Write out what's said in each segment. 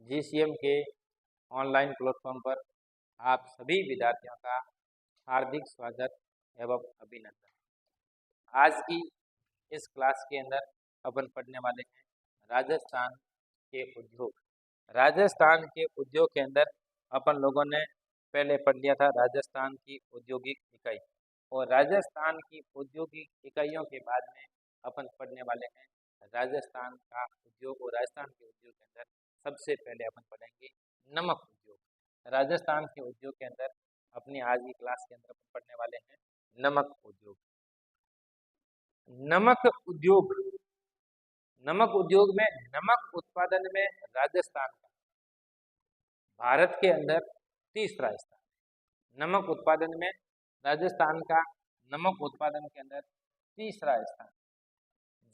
GCM के online platform पर आप सभी विद्यार्थियों का हार्दिक स्वागत एवं अभिनंदन। आज की इस क्लास के अंदर अपन पढ़ने वाले हैं राजस्थान के उद्योग। राजस्थान के उद्योग के अंदर अपन लोगों ने पहले पढ़ लिया था राजस्थान की औद्योगिक इकाई, और राजस्थान की औद्योगिक इकाइयों के बाद में अपन पढ़ने वाले हैं राजस्थान का उद्योग। और राजस्थान के उद्योग के अंदर सबसे पहले अपन पढ़ेंगे नमक उद्योग। राजस्थान के उद्योग के अंदर अपनी आज की क्लास के अंदर अपन पढ़ने वाले हैं नमक उद्योग। नमक उद्योग, नमक उद्योग में नमक उत्पादन में राजस्थान का भारत के अंदर तीसरा स्थान। नमक उत्पादन में राजस्थान का नमक उत्पादन के अंदर तीसरा स्थान।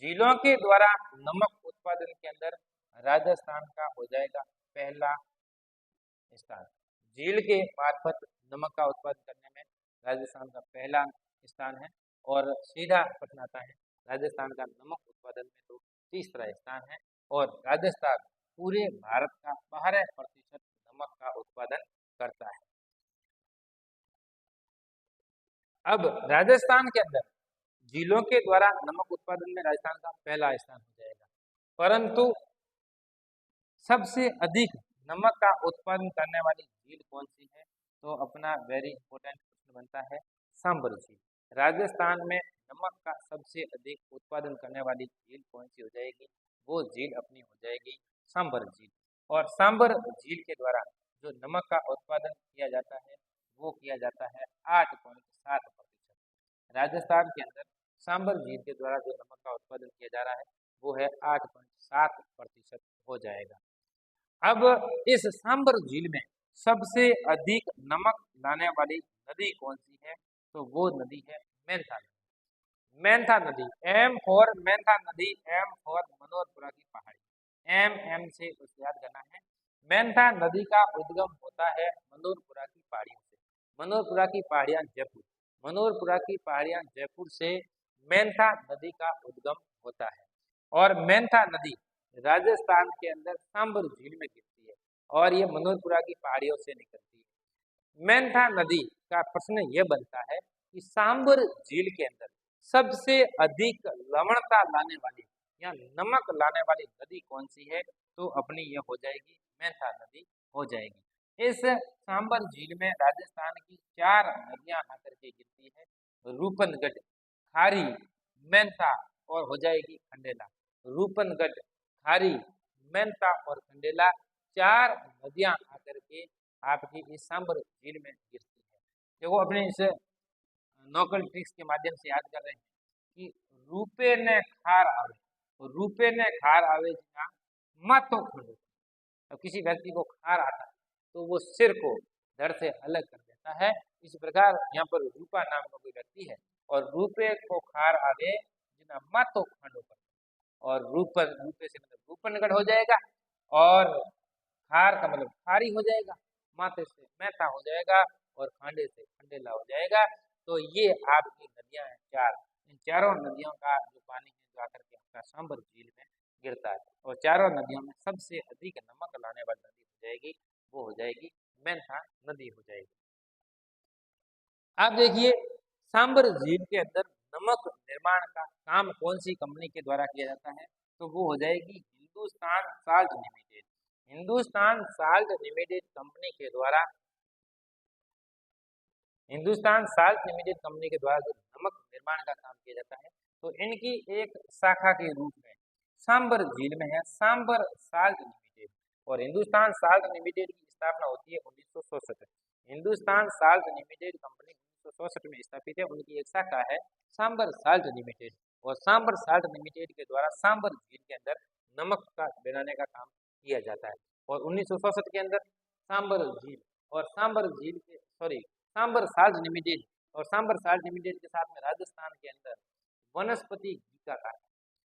जिलों के द्वारा नमक उत्पादन के अंदर राजस्थान का हो जाएगा पहला स्थान। झील के मार्फत नमक का उत्पादन करने में राजस्थान का पहला स्थान है, और सीधा प्रश्न आता है राजस्थान का नमक उत्पादन में तो तीसरा स्थान है, और राजस्थान पूरे भारत का 12% नमक का उत्पादन करता है। अब राजस्थान के अंदर जिलों के द्वारा नमक उत्पादन में राजस्थान का पहला स्थान हो जाएगा, परंतु सबसे अधिक नमक का उत्पादन करने वाली झील कौन सी है? तो अपना वेरी इंपॉर्टेंट प्रश्न बनता है सांबर झील। राजस्थान में नमक का सबसे अधिक उत्पादन करने वाली झील कौन सी हो जाएगी? वो झील अपनी हो जाएगी सांबर झील। और सांबर झील के द्वारा जो नमक का उत्पादन किया जाता है वो किया जाता है 8.7%। राजस्थान के अंदर सांबर झील के द्वारा जो नमक का उत्पादन किया जा रहा है वो है 8.7% हो जाएगा। अब इस सांबर झील में सबसे अधिक नमक लाने वाली नदी कौन सी है? तो वो नदी है मेंथा नदी। मेंथा नदी, एम फॉर मेंथा नदी, एम फॉर मनोरपुरा की पहाड़ी। एम से उसे याद करना है। मेंथा नदी का उद्गम होता है मनोरपुरा की पहाड़ियों से। मनोरपुरा की पहाड़ियां जयपुर, मनोरपुरा की पहाड़ियां जयपुर से मेंथा नदी का उद्गम होता है, और मेंथा नदी राजस्थान के अंदर सांबर झील में गिरती है, और ये मनोरपुरा की पहाड़ियों से निकलती है। मेंथा नदी का प्रश्न ये बनता है कि सांबर झील के अंदर सबसे अधिक लवणता लाने वाली या नमक लाने वाली नदी कौन सी है? तो अपनी ये हो जाएगी मेंथा नदी हो जाएगी। इस सांबर झील में राजस्थान की 4 नदियां आकर के गिरती है, रूपनगढ़, खारी, मेंथा और हो जाएगी खंडेला। रूपनगढ़, खारी, मेंथा और खंडेला 4 नदियां आकर के आपकी इस सांबर झील में गिरती है। देखो अपने इस नोकल ट्रिक्स के माध्यम से याद कर रहे हैं कि रूपे ने खार आवे, रूपे ने खार आवे जिना माथो खंडो। अब किसी व्यक्ति को खार आता है तो वो सिर को धड़ से अलग कर देता है। इस प्रकार यहाँ पर रूपा नाम का कोई व्यक्ति है, और रूपे को खार आवे जिना माथो खंडो कर, और रूपे से मतलब रूपनगढ़ हो जाएगा, और खार का मतलब खारी हो जाएगा, माथे से मेंथा हो जाएगा, और खांडे से खंडेला हो जाएगा। तो ये आपकी नदियां हैं 4। इन चारों नदियों का जो पानी है जो आकर के आपका सांबर झील में गिरता है, और चारों नदियों में सबसे अधिक नमक लाने वाली नदी हो जाएगी वो हो जाएगी मेंथा नदी हो जाएगी। आप देखिए सांबर झील के अंदर नमक निर्माण का काम कौन सी कंपनी के द्वारा किया जाता है? तो वो हो जाएगी Hindustan salt limited. Hindustan salt limited company के द्वारा, हिंदुस्तान साल्ट लिमिटेड कंपनी के द्वारा जो नमक निर्माण का काम किया जाता है, तो इनकी एक शाखा के रूप में सांबर झील में है सांबर साल्ट लिमिटेड। और हिंदुस्तान साल्ट लिमिटेड की स्थापना होती है 1964। हिंदुस्तान साल्ट लिमिटेड कंपनी 1964 में स्थापित है। उनकी एक शाखा है सांबर साल्ट लिमिटेड, और सांबर साल्ट लिमिटेड के द्वारा सांबर झील के अंदर नमक का बनाने का काम किया जाता है। और 1964 के अंदर सांबर झील और सांबर झील के सांबर साल्ट लिमिटेड और सांबर साल्ट लिमिटेड के साथ में राजस्थान के अंदर वनस्पति घी का कारखाना,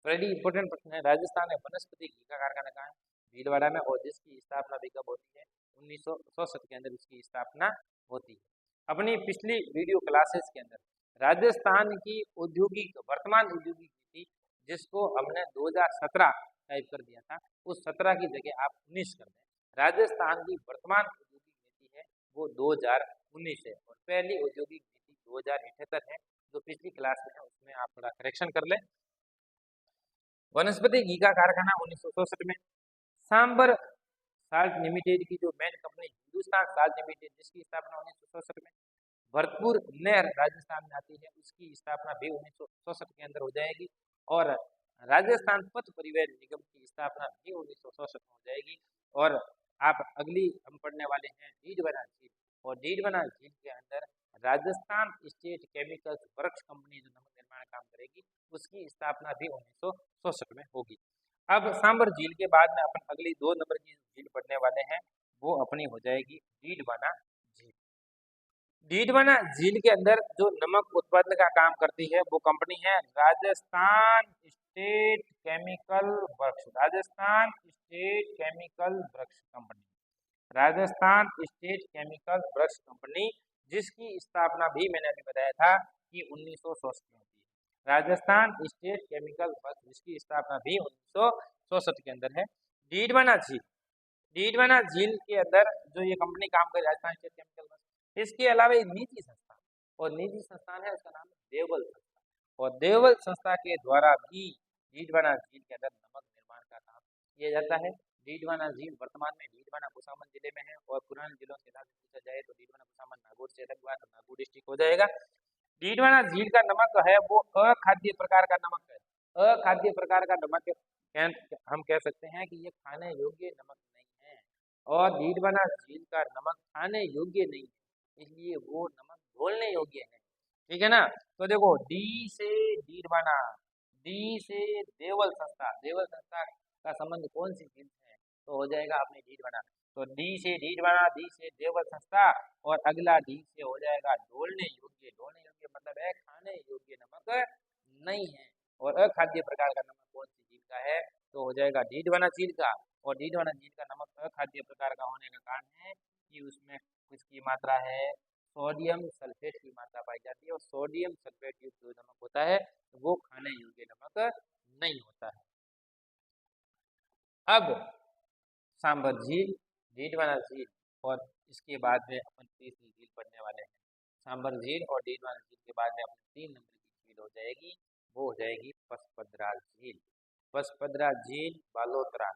वेरी इंपॉर्टेंट प्रश्न है, राजस्थान में वनस्पति घी का कारखाना कहाँ है? भीलवाड़ा में, और जिसकी स्थापना भी कब होती है? 1964 के अंदर इसकी स्थापना होती है। अपनी पिछली वीडियो क्लासेस के अंदर राजस्थान की औद्योगिक वर्तमान औद्योगिक नीति, जिसको हमने 2017 टाइप कर दिया था, उस 17 की जगह आप 19 कर दें, राजस्थान की वर्तमान औद्योगिक नीति है वो 2019 है और पहली औद्योगिक नीति 2078 है। जो पिछली क्लास में है उसमें आप थोड़ा करेक्शन कर लें। वनस्पति घी का कारखाना 1964 में। सांबर साल्ट लिमिटेड की जो main company Hindustan salt limited जिसकी स्थापना 1964 में। भरतपुर नहर राजस्थान में आती है उसकी स्थापना भी 1964 के अंदर हो जाएगी। और राजस्थान पथ परिवहन निगम की स्थापना भी 1964 में हो जाएगी। और आप अगली हम पढ़ने वाले हैं डीडवाना झील और डीडवाना झील के अंदर Rajasthan state chemicals works company जो नमक निर्माण काम करेगी उसकी स्थापना भी 1964 में होगी। अब सांबर झील के बाद में अपन अगली 2 नंबर की झील पढ़ने वाले हैं वो अपनी हो जाएगी डीडवाना झील। डीडवाना झील के अंदर जो नमक उत्पादन का काम करती है वो कंपनी है Rajasthan state chemical works. Rajasthan state chemical works company. Rajasthan state chemical works company जिसकी स्थापना भी मैंने अभी बताया था कि 1964 में होती है। राजस्थान स्टेट केमिकल वर्क्स जिसकी स्थापना भी 1964 के अंदर है। डीडवाना झील। डीडवाना झील के अंदर जो ये कंपनी काम कर रही है राजस्थान स्टेट केमिकल वर्क्स, इसके अलावा एक निजी संस्थान और निजी संस्थान है उसका नाम है देवल संस्था। और देवल संस्था के द्वारा भी डीडवाना झील के अंदर नमक निर्माण का काम किया जाता है। डीडवाना झील वर्तमान में डीडवाना भुसावन जिले में है और पुराने जिलों के हिसाब से पूछा जाए तो डीडवाना भुसावन नागौर से अलग हुआ तो नागौर डिस्ट्रिक्ट हो जाएगा। डीडवाना झील का नमक है वो अखाद्य प्रकार का नमक है। अखाद्य प्रकार का नमक हम कह सकते हैं कि ये खाने योग्य नमक नहीं है और डीडवाना झील का नमक खाने योग्य नहीं है इसलिए वो नमक घोलने योग्य है। ठीक है ना। तो देखो डी से डीडवाना, डी से देवल संस्था। देवल संस्था का संबंध कौन सी झील से है तो हो जाएगा अपने डीडवाना। तो डी से डीडवाना, डी से देवल संस्था और अगला डी से हो जाएगा ढोलने योग्य। ढोलने योग्य मतलब है खाने योग्य नमक नहीं है। और अखाद्य प्रकार का नमक कौन सी झील का है तो हो जाएगा डीडवाना झील का। और डीडवाना झील का नमक अखाद्य प्रकार का होने का कारण है कि उसमें कुछ की मात्रा है सोडियम सल्फेट की मात्रा पाई जाती है और सोडियम सल्फेट युक्त जो नमक होता है वो खाने योग्य नमक नहीं होता है। अब सांबर झील, डीडवाना झील और इसके बाद में अपन तीसरी झील पढ़ने वाले हैं। सांबर झील और डीडवाना झील के बाद में अपन 3 नंबर की झील हो जाएगी वो हो जाएगी पचपदरा झील। पचपदरा झील बालोतरा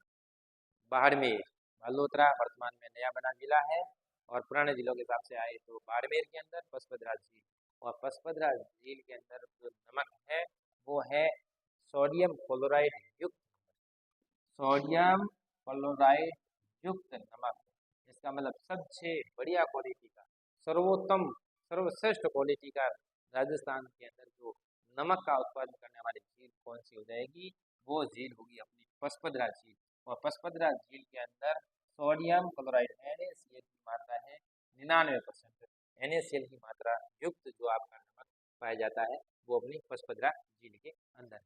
बाड़मेर। बालोतरा वर्तमान में नया बना जिला है और पुराने जिलों के हिसाब से आए तो बाड़मेर के अंदर पचपदरा झील। और पचपदरा झील के अंदर जो नमक है वो है सोडियम क्लोराइड युक्त, सोडियम क्लोराइड युक्त नमक। इसका मतलब सबसे बढ़िया क्वालिटी का सर्वोत्तम सर्वश्रेष्ठ क्वालिटी का राजस्थान के अंदर जो नमक का उत्पादन करने वाली झील कौन सी हो जाएगी वो झील होगी अपनी पचपदरा झील। और पचपदरा झील के अंदर सोडियम क्लोराइड NaCl की मात्रा है 99%। NaCl की मात्रा युक्त जो आपका नमक पाया जाता है वो अपनी पचपदरा झील के अंदर है।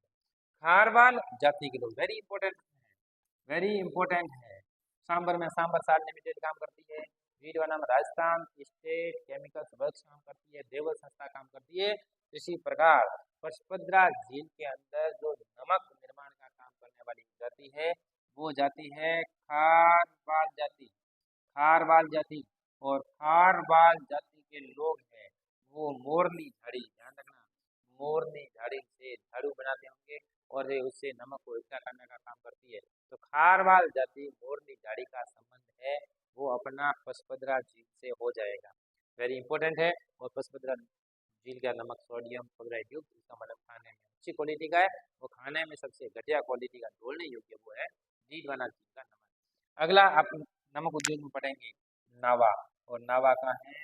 खारवाल जाति के लोग वेरी इंपॉर्टेंट है, वेरी इंपॉर्टेंट है। सांबर में सांबर साल्ट लिमिटेड काम करती है। डीडवाना में राजस्थान स्टेट केमिकल्स वर्क्स काम करती है। देवल संस्था काम करती है। इसी प्रकार पचपदरा झील के अंदर जो नमक निर्माण का काम करने वाली जाति है वो जाति है खारवाल जाति। खारवाल जाति और खारवाल जाति के लोग हैं वो मोरनी झाड़ी, ध्यान रखना, मोरनी झाड़ी से झाड़ू बनाते होंगे और उससे नमक को इकट्ठा करने का काम करती है। तो खारवाल जाति मोरनी झाड़ी का संबंध है वो अपना पचपदरा झील से हो जाएगा। वेरी इंपॉर्टेंट है। और पचपदरा झील का नमक सोडियम क्लोराइड युक्त, इसका मतलब खाने में अच्छी क्वालिटी का है। वो खाने में सबसे घटिया क्वालिटी का ढोलने योग्य वो है डीडवाना झील का नमक। अगला आप नमक उद्योग में पढ़ेंगे नावा। और नावा का है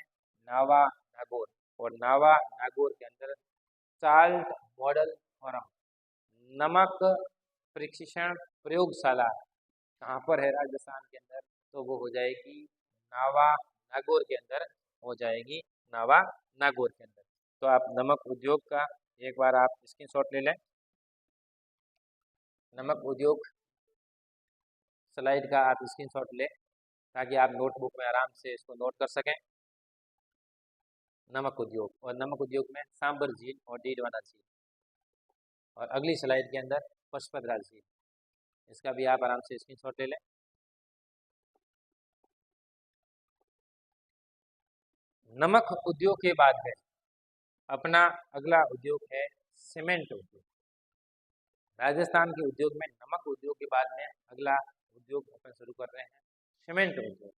नावा नागौर। और नावा नागौर के अंदर साल्ट मॉडल फोरम नमक प्रशिक्षण प्रयोगशाला कहाँ पर है राजस्थान के अंदर तो वो हो जाएगी नावा नागौर के अंदर हो जाएगी, नावा नागौर के अंदर। तो आप नमक उद्योग का एक बार आप स्क्रीनशॉट ले लें। नमक उद्योग स्लाइड का आप स्क्रीनशॉट लें ताकि आप नोटबुक में आराम से इसको नोट कर सकें। नमक उद्योग और नमक उद्योग में सांबर झील और डीडवाना झील और अगली स्लाइड के अंदर पचपदरा झील, इसका भी आप आराम से स्क्रीनशॉट ले लें। नमक उद्योग के बाद है अपना अगला उद्योग है सीमेंट उद्योग। राजस्थान के उद्योग में नमक उद्योग के बाद में अगला उद्योग अपन शुरू कर रहे हैं सीमेंट उद्योग।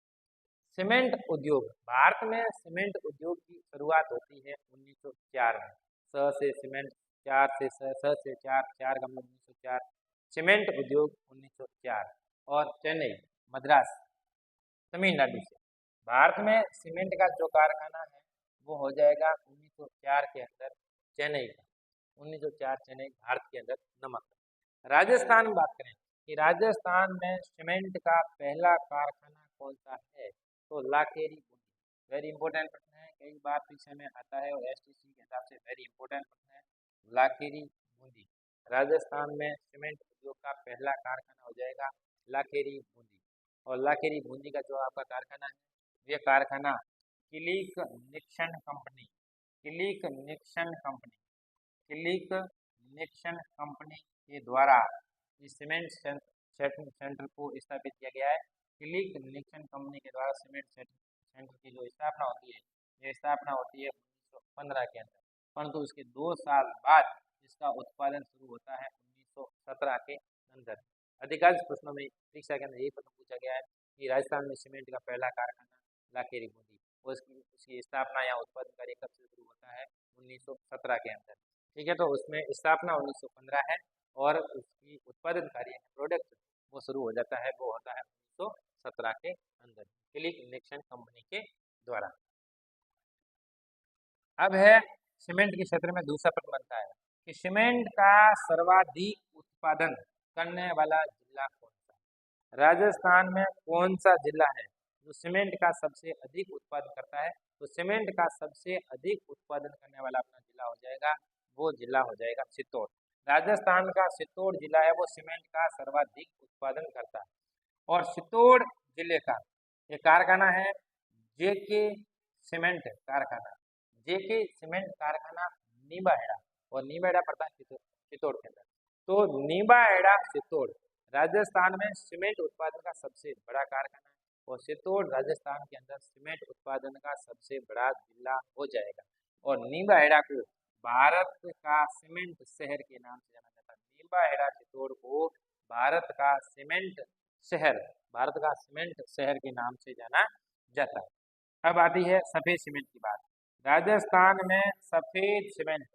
सीमेंट उद्योग, भारत में सीमेंट उद्योग की शुरुआत होती है 1904 में। स से सीमेंट, चार से स से चार, चार का मतलब 1904। सीमेंट उद्योग 1904 और चेन्नई, मद्रास, तमिलनाडु से। भारत में सीमेंट का जो कारखाना है वो हो जाएगा 1904 के अंदर चेन्नई का। 1904 चेन्नई भारत के अंदर नमक। राजस्थान बात करें कि राजस्थान में सीमेंट का पहला कारखाना कौन सा है, तो लाखेरी बूंदी। वेरी इंपॉर्टेंट प्रश्न है, कई बार परीक्षा में आता है और एसटीसी के हिसाब से वेरी इंपॉर्टेंट प्रश्न है। लाखेरी बूंदी, राजस्थान में सीमेंट उद्योग का पहला कारखाना हो जाएगा लाखेरी बूंदी। और लाखेरी बूंदी का जो आपका कारखाना है ये कारखाना Killick Nixon company, Killick Nixon company, Killick Nixon company के द्वारा इस सीमेंट सेंटर को स्थापित किया गया है। किलीक निक्सन कंपनी के द्वारा सीमेंट सेंटर की जो स्थापना होती है, ये स्थापना होती है 1915 के अंदर, परंतु उसके 2 साल बाद इसका उत्पादन शुरू होता है 1917 के अंदर। अधिकांश प्रश्नों में परीक्षा के अंदर यही प्रश्न पूछा गया है कि राजस्थान में सीमेंट का पहला कारखाना लाखेरी बूंदी, उसकी स्थापना या उत्पादन कार्य कब से शुरू होता है 1917 के अंदर। ठीक है, तो उसमें स्थापना 1915 है और उसकी उत्पादन कार्य प्रोडक्ट वो शुरू हो जाता है, वो होता है 1917 के अंदर किलीक निक्सन कंपनी के द्वारा। अब है सीमेंट के क्षेत्र में दूसरा प्रश्न बनता है कि सीमेंट का सर्वाधिक उत्पादन करने वाला जिला कौन सा है। राजस्थान में कौन सा जिला है जो सीमेंट का सबसे अधिक उत्पादन करता है, तो सीमेंट का सबसे अधिक उत्पादन करने वाला अपना जिला हो जाएगा, वो जिला हो जाएगा चित्तौड़। राजस्थान का चित्तौड़ जिला है वो सीमेंट का सर्वाधिक उत्पादन करता है। और चित्तौड़ जिले का ये कारखाना है जेके सीमेंट कारखाना, जेके सीमेंट कारखाना नीबाहेड़ा, और नीबाहेड़ा पड़ता है चित्तौड़ के अंदर। तो नीबाहेड़ा चित्तौड़ राजस्थान में सीमेंट उत्पादन का सबसे बड़ा कारखाना है और चित्तौड़ राजस्थान के अंदर सीमेंट उत्पादन का सबसे बड़ा जिला हो जाएगा। और नीबाहेड़ा को भारत का सीमेंट शहर के नाम से जाना जाता है। नीबाहेड़ा चित्तौड़ को भारत का सीमेंट शहर, भारत का सीमेंट शहर के नाम से जाना जाता है। अब आती है सफेद सीमेंट की बात। राजस्थान में सफेद सीमेंट,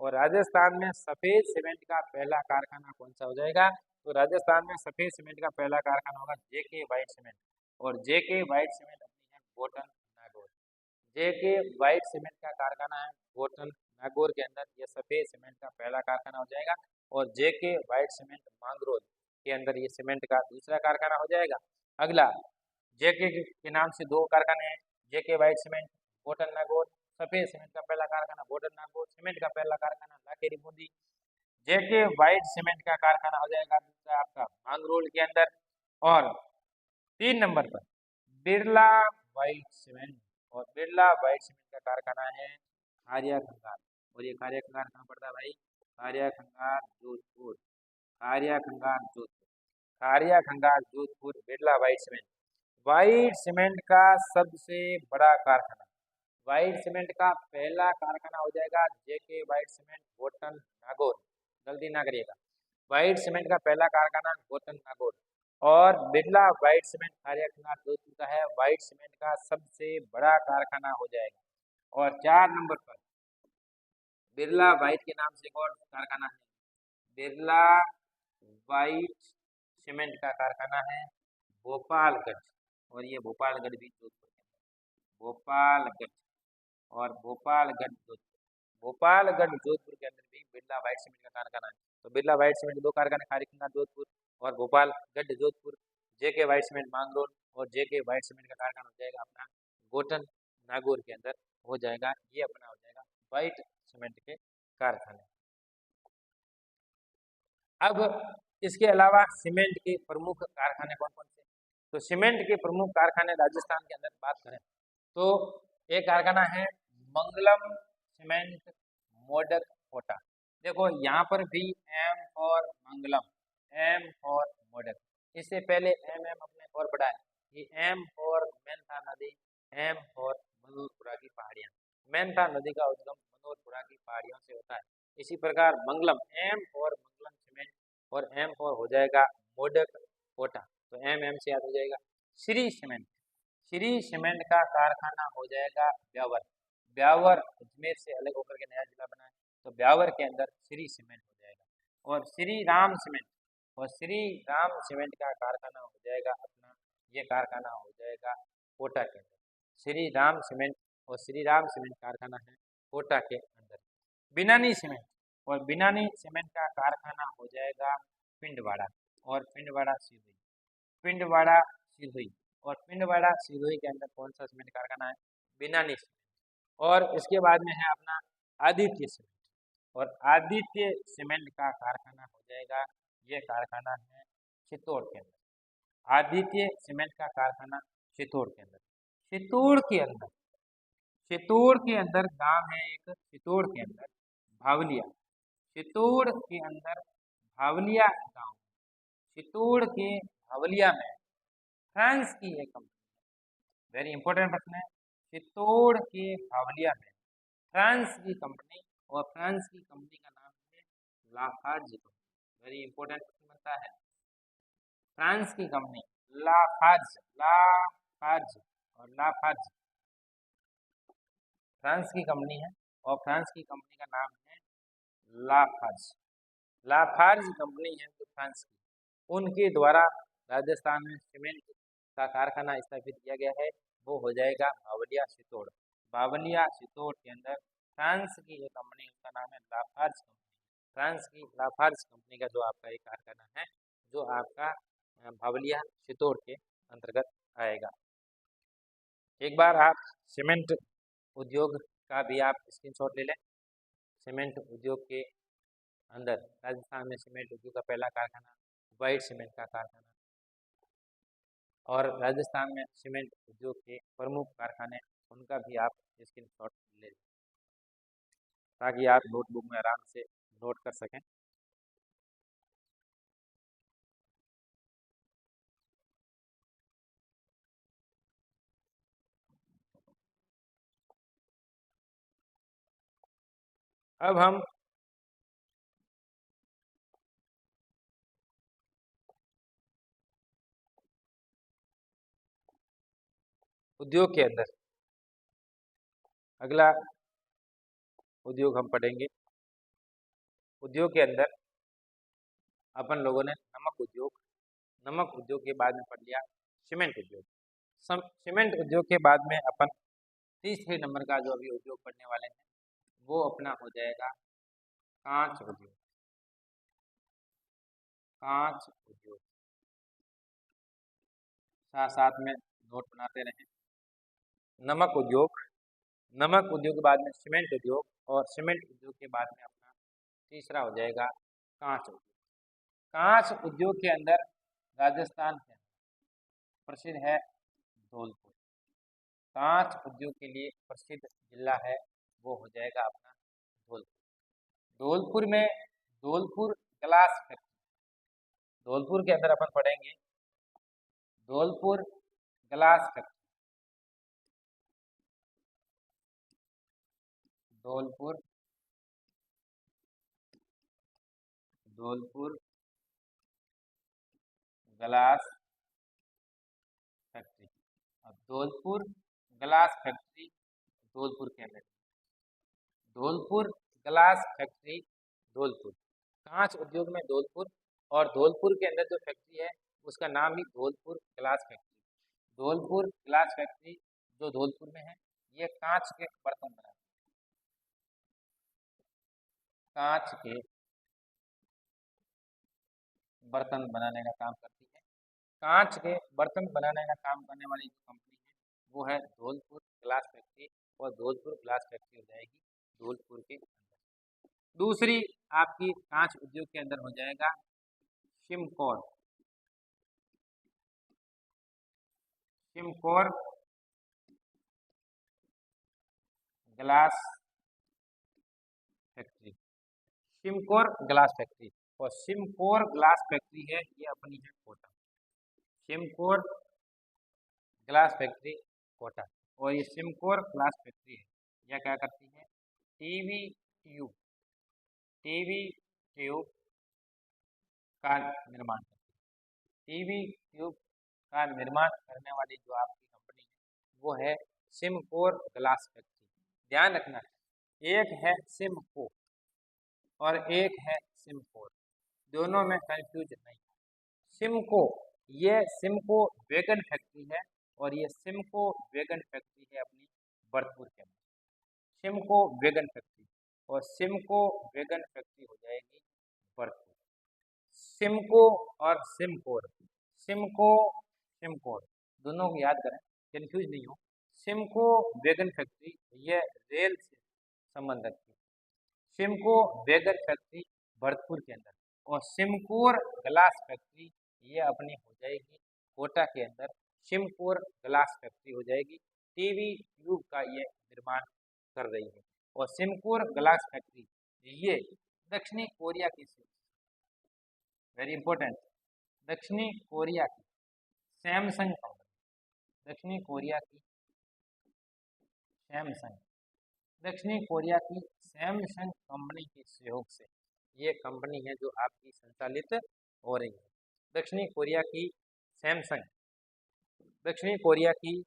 और राजस्थान में सफेद सीमेंट का पहला कारखाना कौन सा हो जाएगा, तो राजस्थान में सफेद सीमेंट का पहला कारखाना होगा जेके व्हाइट सीमेंट। और जेके व्हाइट सीमेंट अपनी है गोटन नागौर। जेके व्हाइट सीमेंट का कारखाना है गोटन नागौर के अंदर, ये सफेद सीमेंट का पहला कारखाना हो जाएगा। और जेके व्हाइट सीमेंट मांगरोल के अंदर ये सीमेंट का दूसरा कारखाना हो जाएगा। अगला जेके के नाम से 2 कारखाने हैं, जेके व्हाइट सीमेंट गोटन नागौर, सफेद सीमेंट का पहला कारखाना गोटन नागौर, सीमेंट का पहला कारखाना लाखेरी बूंदी। जेके व्हाइट सीमेंट का कारखाना हो जाएगा दूसरा आपका मांगरोल के अंदर। और 3 नंबर पर बिरला व्हाइट सीमेंट, और बिरला व्हाइट सीमेंट का कारखाना है खारिया खंगार। और ये खारिया खंगार कहाँ पड़ता है भाई, Kharia Khangar Jodhpur, Kharia Khangar Jodhpur, Kharia Khangar Jodhpur Birla white cement. White cement का सबसे बड़ा कारखाना, व्हाइट सीमेंट का पहला कारखाना हो जाएगा जेके व्हाइट सीमेंट गोटन नागौर, जल्दी ना करिएगा। व्हाइट सीमेंट का पहला कारखाना गोटन नागौर। और बिरला व्हाइट सीमेंट खारिया खंगार जोधपुर का है, व्हाइट सीमेंट का सबसे बड़ा कारखाना हो जाएगा। और 4 नंबर पर बिरला व्हाइट के नाम से एक और कारखाना है, बिरला व्हाइट सीमेंट का कारखाना है भोपालगढ़, और ये भोपालगढ़ भी जोधपुर के अंदर, भोपालगढ़ और भोपालगढ़ जोधपुर, भोपालगढ़ जोधपुर के अंदर भी बिरला व्हाइट सीमेंट का कारखाना है। तो बिरला व्हाइट सीमेंट 2 कारखाने खारिया खंगार जोधपुर और भोपालगढ़ जोधपुर, जेके व्हाइट सीमेंट मांगरोल और जेके व्हाइट सीमेंट का कारखाना हो जाएगा अपना गोटन नागौर के अंदर हो जाएगा। ये अपना हो जाएगा व्हाइट सीमेंट के कारखाने। अब इसके अलावा सीमेंट के प्रमुख कारखाने कौन कौन से, तो सीमेंट के प्रमुख कारखाने राजस्थान के अंदर बात करें तो एक कारखाना है मंगलम सीमेंट मोडक कोटा। देखो यहाँ पर भी M for Mangalam, M for modak, इससे पहले एम अपने और पढ़ा है, ये एम फॉर मेंथा नदी, एम फॉर मनोरपुरा की पहाड़ियाँ। मेंथा नदी का उद्गम मनोरपुरा की पहाड़ियों से होता है। इसी प्रकार मंगलम, एम और मंगलम सीमेंट और एम और हो जाएगा मोडक कोटा, तो एम से याद हो जाएगा। श्री सीमेंट, श्री सीमेंट का कारखाना हो जाएगा ब्यावर। ब्यावर अजमेर से अलग होकर के नया जिला बना है, तो ब्यावर के अंदर श्री सीमेंट हो जाएगा। और श्री राम सीमेंट, और श्री राम सीमेंट का कारखाना हो जाएगा अपना, ये कारखाना हो जाएगा कोटा के अंदर। श्री राम सीमेंट और श्री राम सीमेंट कारखाना है कोटा के अंदर। बिनानी सीमेंट, और बिनानी सीमेंट का कारखाना हो जाएगा पिंडवाड़ा, और पिंडवाड़ा सिरोही, पिंडवाड़ा सिरोही, और पिंडवाड़ा सिरोही के अंदर कौन सा सीमेंट कारखाना है? बिनानी सीमेंट। और इसके बाद में है अपना आदित्य सीमेंट, और आदित्य सीमेंट का कारखाना हो जाएगा, ये कारखाना है चित्तौड़ के अंदर। आदित्य सीमेंट का कारखाना चित्तौड़ के अंदर। चित्तौड़ के अंदर, चित्तौड़ के अंदर गांव है एक, चित्तौड़ के अंदर भावलिया, चित्तौड़ के अंदर भावलिया गांव। चित्तौड़ के भावलिया में फ्रांस की एक कंपनी, वेरी इंपॉर्टेंट प्रश्न है। चित्तौड़ के भावलिया में फ्रांस की कंपनी, और फ्रांस की कंपनी का नाम है लाफार्ज कंपनी, वेरी इंपॉर्टेंट प्रश्न बनता है। फ्रांस की कंपनी लाफार्ज, लाफार्ज और लाफार्ज फ्रांस की कंपनी है, और फ्रांस की कंपनी का नाम है लाफार्ज। लाफार्ज कंपनी है जो फ्रांस की, उनके द्वारा राजस्थान में सीमेंट का कारखाना स्थापित किया गया है, वो हो जाएगा बावलिया चित्तौड़। बावलिया चित्तौड़ के अंदर फ्रांस की ये कंपनी, उसका नाम है लाफार्ज कंपनी। फ्रांस की लाफार्ज कंपनी का जो आपका एक कारखाना है, जो आपका बावलिया चित्तौड़ के अंतर्गत आएगा। एक बार आप सीमेंट उद्योग का भी आप स्क्रीनशॉट ले लें। सीमेंट उद्योग के अंदर राजस्थान में सीमेंट उद्योग का पहला कारखाना वाइट सीमेंट का कारखाना, और राजस्थान में सीमेंट उद्योग के प्रमुख कारखाने, उनका भी आप स्क्रीनशॉट ले लें ताकि आप नोटबुक में आराम से नोट कर सकें। अब हम उद्योग के अंदर अगला उद्योग हम पढ़ेंगे। उद्योग के अंदर अपन लोगों ने नमक उद्योग, नमक उद्योग के बाद में पढ़ लिया सीमेंट उद्योग। सीमेंट उद्योग के बाद में अपन तीसरे नंबर का जो अभी उद्योग पढ़ने वाले हैं, वो अपना हो जाएगा कांच उद्योग। कांच उद्योग, साथ साथ में नोट बनाते रहें। नमक उद्योग, नमक उद्योग के बाद में सीमेंट उद्योग, और सीमेंट उद्योग के बाद में अपना तीसरा हो जाएगा कांच उद्योग। कांच उद्योग के अंदर राजस्थान के प्रसिद्ध है धौलपुर। कांच उद्योग के लिए प्रसिद्ध जिला है, वो हो जाएगा अपना धौलपुर। धौलपुर में धौलपुर ग्लास फैक्ट्री, धौलपुर के अंदर अपन पढ़ेंगे Dholpur glass factory. Dholpur, Dholpur glass factory. अब धौलपुर ग्लास फैक्ट्री धौलपुर के अंदर, धौलपुर ग्लास फैक्ट्री धौलपुर। कांच उद्योग में धौलपुर, और धौलपुर के अंदर जो फैक्ट्री है उसका नाम भी Dholpur glass factory. Dholpur glass factory जो धौलपुर में है, ये कांच के बर्तन बनाते हैं, कांच के बर्तन बनाने का काम करती है। कांच के बर्तन बनाने का काम करने वाली जो कंपनी है, वो है धौलपुर ग्लास फैक्ट्री, और धौलपुर ग्लास फैक्ट्री हो जाएगी धौलपुर के अंदर। दूसरी आपकी कांच उद्योग के अंदर हो जाएगा Simcor. Simcor glass factory, Simcor glass factory, और शिमकोर ग्लास फैक्ट्री है ये अपनी है कोटा। Simcor glass factory Kota. और ये सिमकोर ग्लास फैक्ट्री है, यह क्या करती है, टीवी ट्यूब का निर्माण करती है। टीवी ट्यूब का निर्माण करने वाली जो आपकी कंपनी है वो है सिमकोर ग्लास फैक्ट्री। ध्यान रखना है, एक है सिमको और एक है सिमकोर, दोनों में कंफ्यूज नहीं। सिमको, ये सिमको वैगन फैक्ट्री है और ये सिमको वैगन फैक्ट्री है अपनी भरतपुर के अंदर। सिमको वैगन फैक्ट्री और सिमको वैगन फैक्ट्री हो जाएगी भरतपुर। सिमको और सिमकोर, सिमको सिमकोर दोनों को याद करें, कंफ्यूज नहीं हो। सिमको वैगन फैक्ट्री ये रेल से संबंध रखती है, सिमको वैगन फैक्ट्री भरतपुर के अंदर, और सिमकोर ग्लास फैक्ट्री ये अपनी हो जाएगी कोटा के अंदर। सिमकोर ग्लास फैक्ट्री हो जाएगी, टीवी ट्यूब का ये निर्माण कर रही है। और सिमकोर ग्लास फैक्ट्री ये दक्षिणी कोरिया की, वेरी इंपॉर्टेंट, दक्षिणी कोरिया की सैमसंग कंपनी, दक्षिणी कोरिया की सैमसंग, दक्षिणी कोरिया की सैमसंग कंपनी के सहयोग से ये कंपनी है जो आपकी संचालित हो रही है। दक्षिणी कोरिया की सैमसंग, दक्षिणी कोरिया की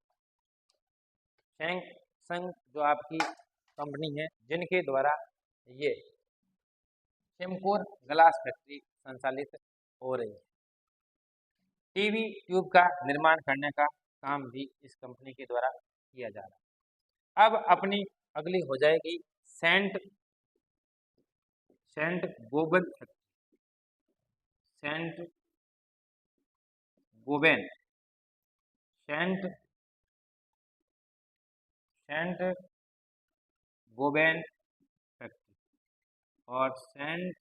सैमसंग जो आपकी कंपनी है जिनके द्वारा ये सिमकोर ग्लास फैक्ट्री संचालित हो रही है। टीवी ट्यूब का निर्माण करने का काम भी इस कंपनी के द्वारा किया जा रहा है। अब अपनी अगली हो जाएगी Saint Gobain factory, Saint Gobain, Saint Gobain factory, और सेंट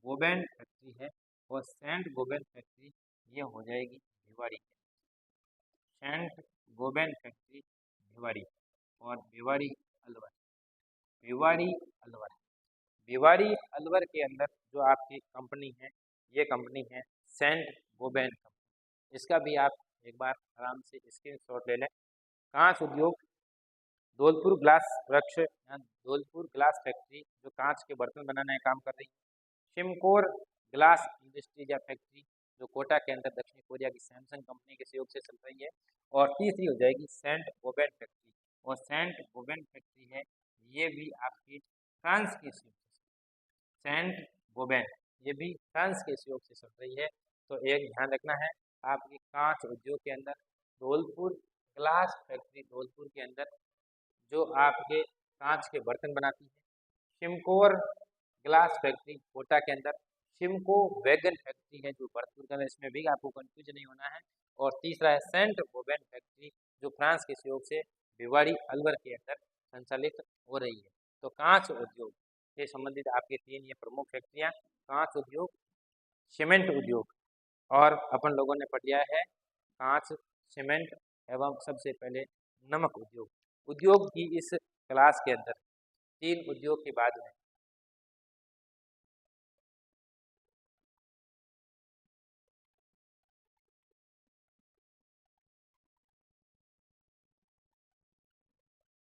गोबेन फैक्ट्री है, और सेंट गोबेन फैक्ट्री ये हो जाएगी भिवाड़ी के, सेंट गोबेन फैक्ट्री भिवाड़ी, और भिवाड़ी अलवर, भिवाड़ी अलवर, भिवाड़ी अलवर के अंदर जो आपकी कंपनी है ये कंपनी है सेंट गोबेन कंपनी। इसका भी आप एक बार आराम से स्क्रीनशॉट ले लें। कांच उद्योग, धौलपुर ग्लास वृक्ष, धौलपुर ग्लास फैक्ट्री जो कांच के बर्तन बनाने का काम कर रही है। सिमकोर ग्लास इंडस्ट्रीज या फैक्ट्री जो कोटा के अंदर दक्षिण कोरिया की सैमसंग कंपनी के सहयोग से चल रही है। और तीसरी हो जाएगी सेंट गोबेन फैक्ट्री, और सेंट गोबेन फैक्ट्री है ये भी आपकी फ्रांस के सहयोग से, सेंट गोबेन ये भी फ्रांस के सहयोग से चल रही है। तो एक ध्यान रखना है, आपकी कांच उद्योग के अंदर धौलपुर ग्लास फैक्ट्री धौलपुर के अंदर जो आपके कांच के बर्तन बनाती है। सिमकोर ग्लास फैक्ट्री कोटा के अंदर, सिमको वैगन फैक्ट्री है जो भरतपुर के अंदर, इसमें भी आपको कंफ्यूज नहीं होना है। और तीसरा है सेंट गोबेन फैक्ट्री जो फ्रांस के सहयोग से भिवाड़ी अलवर के अंदर संचालित हो रही है। तो कांच उद्योग से संबंधित आपके तीन ये प्रमुख फैक्ट्रियाँ, कांच उद्योग, सीमेंट उद्योग, और अपन लोगों ने पढ़ लिया है कांच, सीमेंट एवं सबसे पहले नमक उद्योग। उद्योग की इस क्लास के अंदर तीन उद्योग के बाद में